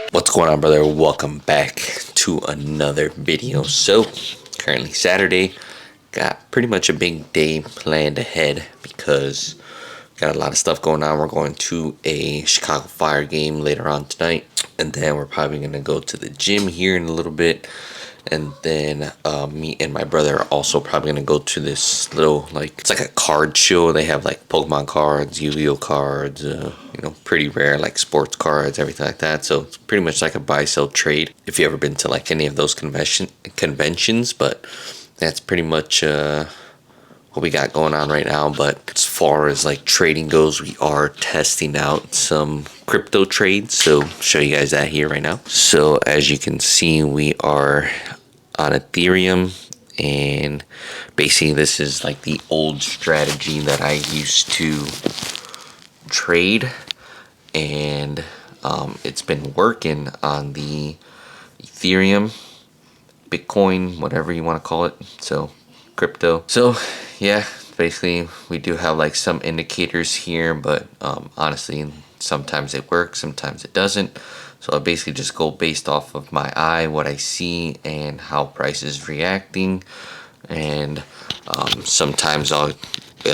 What's going on, brother? Welcome back to another video. So currently Saturday, got pretty much a big day planned ahead because got a lot of stuff going on. We're going to a Chicago Fire game later on tonight, and then we're probably gonna go to the gym here in a little bit, and then me and my brother are also probably gonna go to this little, like, it's like a card show. They have like Pokemon cards, Yu-Gi-Oh cards, you know, pretty rare like sports cards, everything like that. So it's pretty much like a buy sell trade if you ever been to like any of those conventions. But that's pretty much what we got going on right now. But as far as like trading goes, we are testing out some crypto trades, so I'll show you guys that here right now. So as you can see, we are on Ethereum, and basically this is like the old strategy that I used to trade, and it's been working on the Ethereum, Bitcoin, whatever you want to call it, so crypto. So yeah, basically we do have like some indicators here, but honestly sometimes it works, sometimes it doesn't. So I basically just go based off of my eye, what I see, and how price is reacting. And sometimes I'll,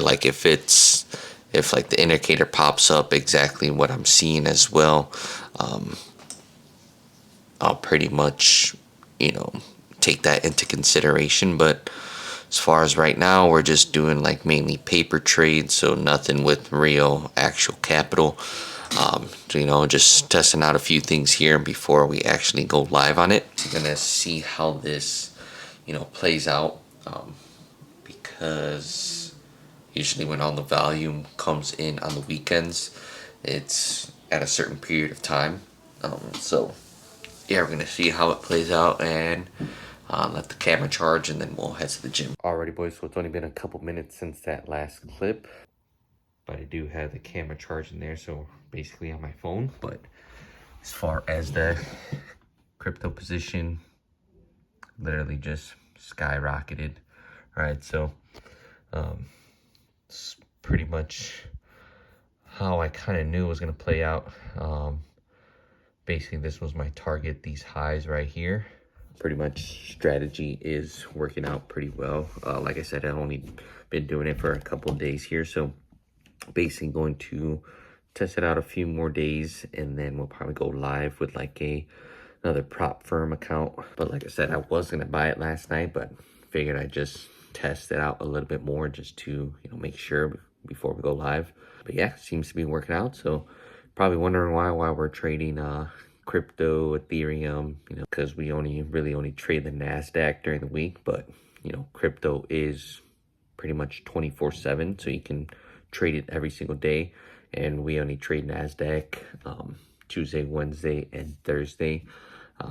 like, if like the indicator pops up exactly what I'm seeing as well, I'll pretty much, you know, take that into consideration. But as far as right now, we're just doing like mainly paper trades, so nothing with real actual capital. So, you know, just testing out a few things here before we actually go live on it. I'm gonna see how this, you know, plays out, because usually when all the volume comes in on the weekends, it's at a certain period of time. So yeah, we're gonna see how it plays out, and let the camera charge, and then we'll head to the gym. Alrighty, boys, so it's only been a couple minutes since that last clip, but I do have the camera charging there, so basically on my phone. But as far as the crypto position, literally just skyrocketed. Right, so it's pretty much how I kind of knew it was going to play out. Basically this was my target, these highs right here. Pretty much strategy is working out pretty well. Like I said, I've only been doing it for a couple of days here, so basically going to test it out a few more days, and then we'll probably go live with like another prop firm account. But like I said, I was gonna buy it last night, but figured I'd just test it out a little bit more just to, you know, make sure before we go live. But yeah, seems to be working out. So probably wondering why we're trading crypto, Ethereum, you know, because we really only trade the NASDAQ during the week. But you know, crypto is pretty much 24/7, so you can trade it every single day. And we only trade NASDAQ Tuesday, Wednesday, and Thursday,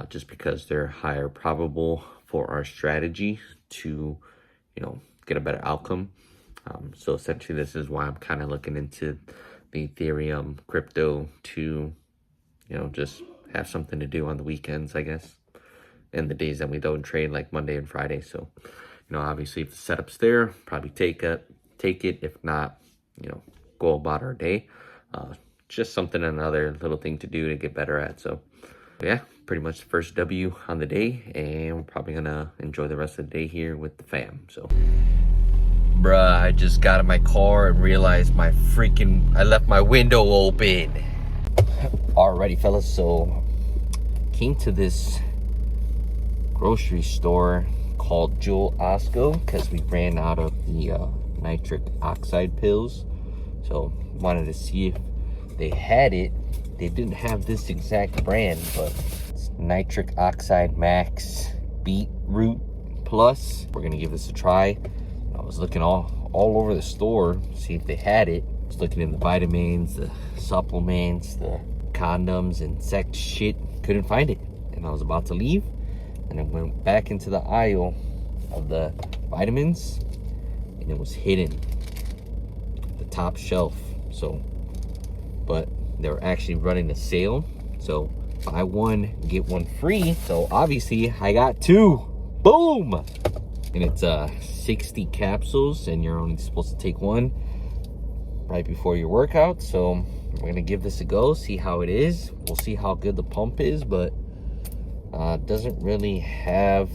just because they're higher probable for our strategy to, you know, get a better outcome. So essentially this is why I'm kind of looking into the Ethereum crypto to, you know, just have something to do on the weekends, I guess, and the days that we don't trade, like Monday and Friday. So, you know, obviously if the setup's there, probably take it. If not, you know, go about our day. Just something, another little thing to do to get better at. So yeah, pretty much the first W on the day, and we're probably gonna enjoy the rest of the day here with the fam. So bruh, I just got in my car and realized I left my window open. Alrighty, fellas, so came to this grocery store called Jewel Osco because we ran out of the nitric oxide pills. So wanted to see if they had it. They didn't have this exact brand, but it's nitric oxide max beetroot plus. We're gonna give this a try. I was looking all over the store to see if they had it. I was looking in the vitamins, the supplements, the condoms, and sex shit. Couldn't find it, and I was about to leave, and I went back into the aisle of the vitamins, and it was hidden at the top shelf. So, but they were actually running a sale, so buy one get one free. So obviously I got two. Boom. and it's 60 capsules, and you're only supposed to take one right before your workout. So we're gonna give this a go, see how it is. We'll see how good the pump is, but it doesn't really have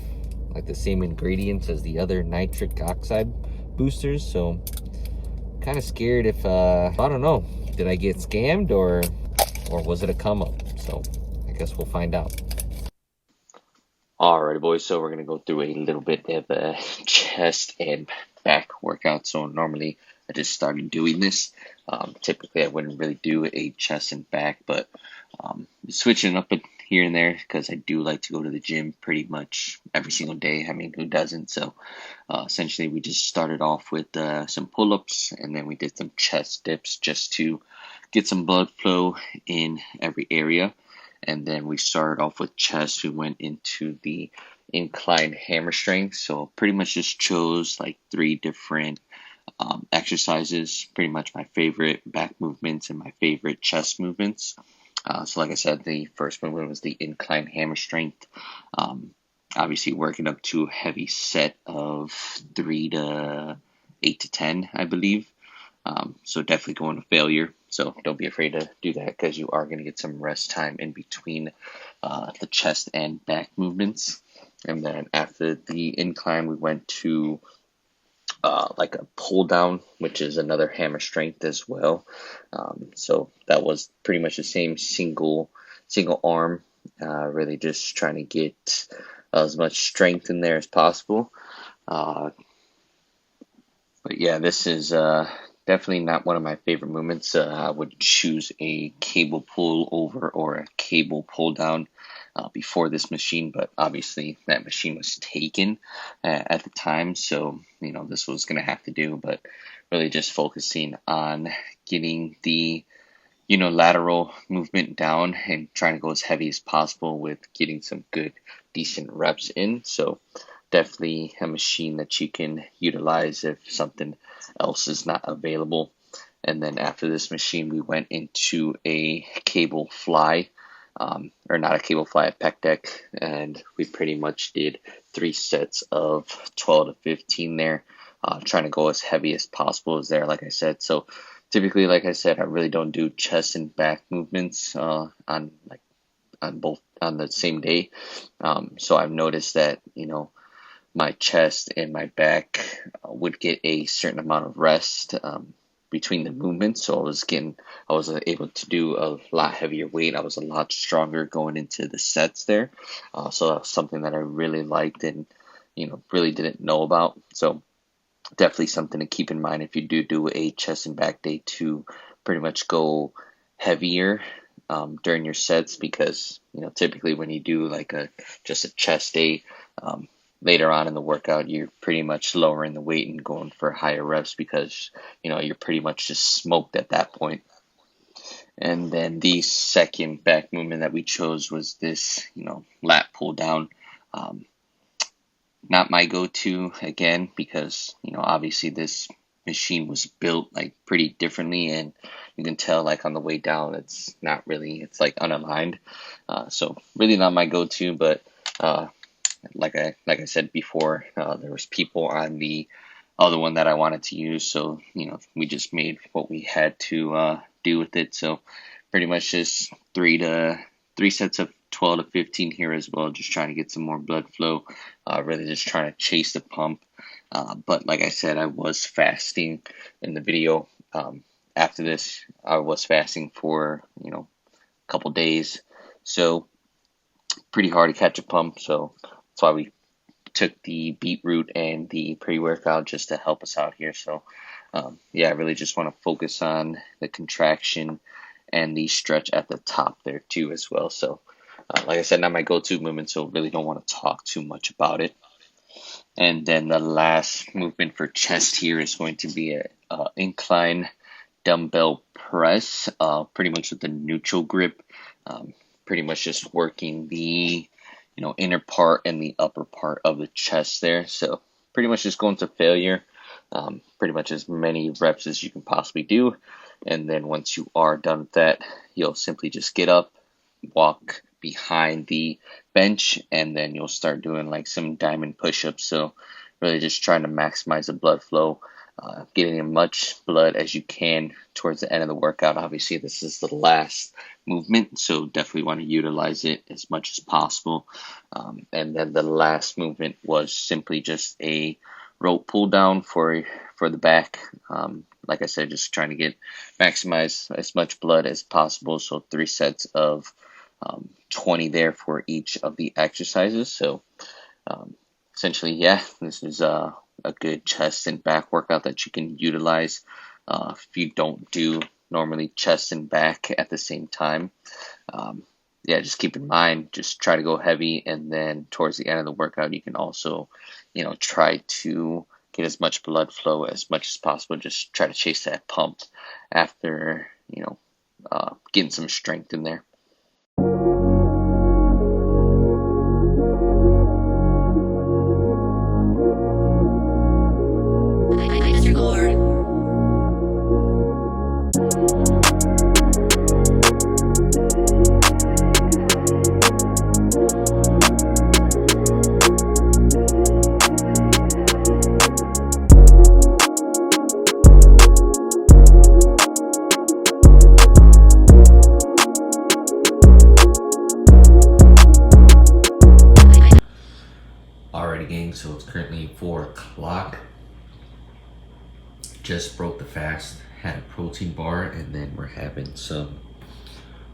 like the same ingredients as the other nitric oxide boosters, so kind of scared if I don't know, did I get scammed or was it a come up? So I guess we'll find out. Alrighty, boys, so we're gonna go through a little bit of a chest and back workout. So normally I just started doing this. Typically I wouldn't really do a chest and back, but switching up it here and there because I do like to go to the gym pretty much every single day. I mean, who doesn't? So essentially we just started off with some pull-ups, and then we did some chest dips just to get some blood flow in every area. And then we started off with chest. We went into the incline hammer strength. So pretty much just chose like 3 different exercises, pretty much my favorite back movements and my favorite chest movements. So like I said, the first movement was the incline hammer strength. Obviously working up to a heavy set of 3 to 8 to 10, I believe. So definitely going to failure. So don't be afraid to do that because you are going to get some rest time in between the chest and back movements. And then after the incline, we went to like a pull down, which is another hammer strength as well. So that was pretty much the same single arm, really just trying to get as much strength in there as possible. But yeah, this is definitely not one of my favorite movements. I would choose a cable pull over or a cable pull down before this machine, but obviously that machine was taken at the time, so this was going to have to do. But really just focusing on getting the lateral movement down and trying to go as heavy as possible with getting some good decent reps in. So definitely a machine that you can utilize if something else is not available. And then after this machine, we went into a cable fly, or not a cable fly, a pec deck, and we pretty much did 3 sets of 12 to 15 there, trying to go as heavy as possible as there, like I said. So typically, like I said, I really don't do chest and back movements on the same day. So I've noticed that my chest and my back would get a certain amount of rest between the movements. So I was able to do a lot heavier weight. I was a lot stronger going into the sets there. So that was something that I really liked and really didn't know about. So definitely something to keep in mind if you do a chest and back day, to pretty much go heavier during your sets, because typically when you do like just a chest day, later on in the workout, you're pretty much lowering the weight and going for higher reps because you're pretty much just smoked at that point. And then the second back movement that we chose was this lat pull down. Not my go-to, again, because obviously this machine was built like pretty differently, and you can tell like on the way down it's like unaligned. So really not my go-to, but like I said before, there was people on the other one that I wanted to use, so we just made what we had to do with it. So pretty much just 3 sets of 12 to 15 here as well, just trying to get some more blood flow, really just trying to chase the pump. But like I said, I was fasting in the video. After this, I was fasting for a couple days, so pretty hard to catch a pump. So that's why we took the beetroot and the pre-workout just to help us out here. So yeah, I really just want to focus on the contraction and the stretch at the top there too as well. So like I said, not my go-to movement, so really don't want to talk too much about it. And then the last movement for chest here is going to be a incline dumbbell press, pretty much with the neutral grip, pretty much just working the inner part and the upper part of the chest there. So pretty much just going to failure, pretty much as many reps as you can possibly do. And then once you are done with that, you'll simply just get up, walk behind the bench, and then you'll start doing like some diamond push-ups. So really just trying to maximize the blood flow, getting as much blood as you can towards the end of the workout. Obviously, this is the last movement, so definitely want to utilize it as much as possible. And then the last movement was simply just a rope pull down for the back. Like I said, just trying to maximize as much blood as possible. So 3 sets of 20 there for each of the exercises. So essentially, yeah, this is a good chest and back workout that you can utilize if you don't do normally chest and back at the same time. Yeah, just keep in mind, just try to go heavy, and then towards the end of the workout, you can also, try to get as much blood flow as much as possible. Just try to chase that pump after, getting some strength in there. Alrighty, gang, so it's currently 4 o'clock. Just broke the fast, had a protein bar, and then we're having some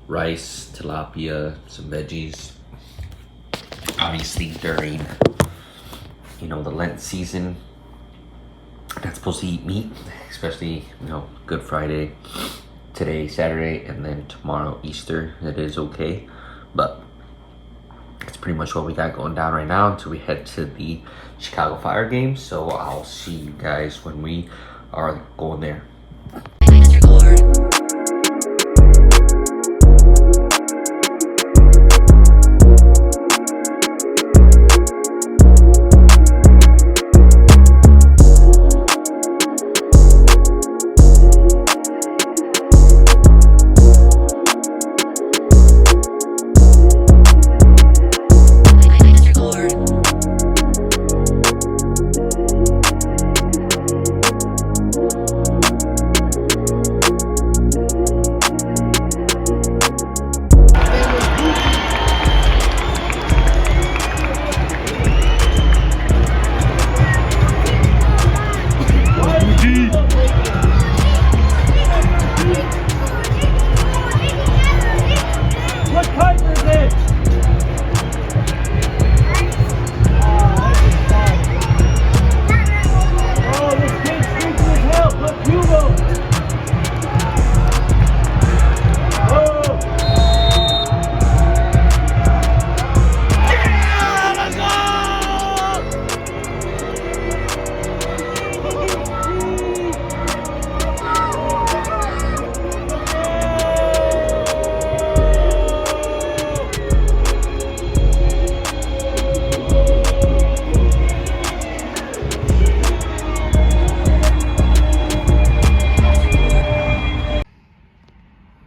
rice, tilapia, some veggies. Obviously during, the Lent season, not supposed to eat meat, especially, Good Friday, today, Saturday, and then tomorrow, Easter. It is okay, but it's pretty much what we got going down right now until we head to the Chicago Fire game. So I'll see you guys when we are going there.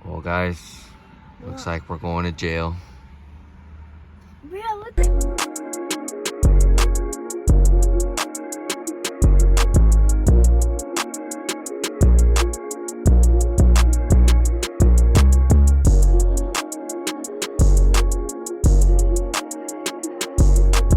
Well, guys, looks like we're going to jail.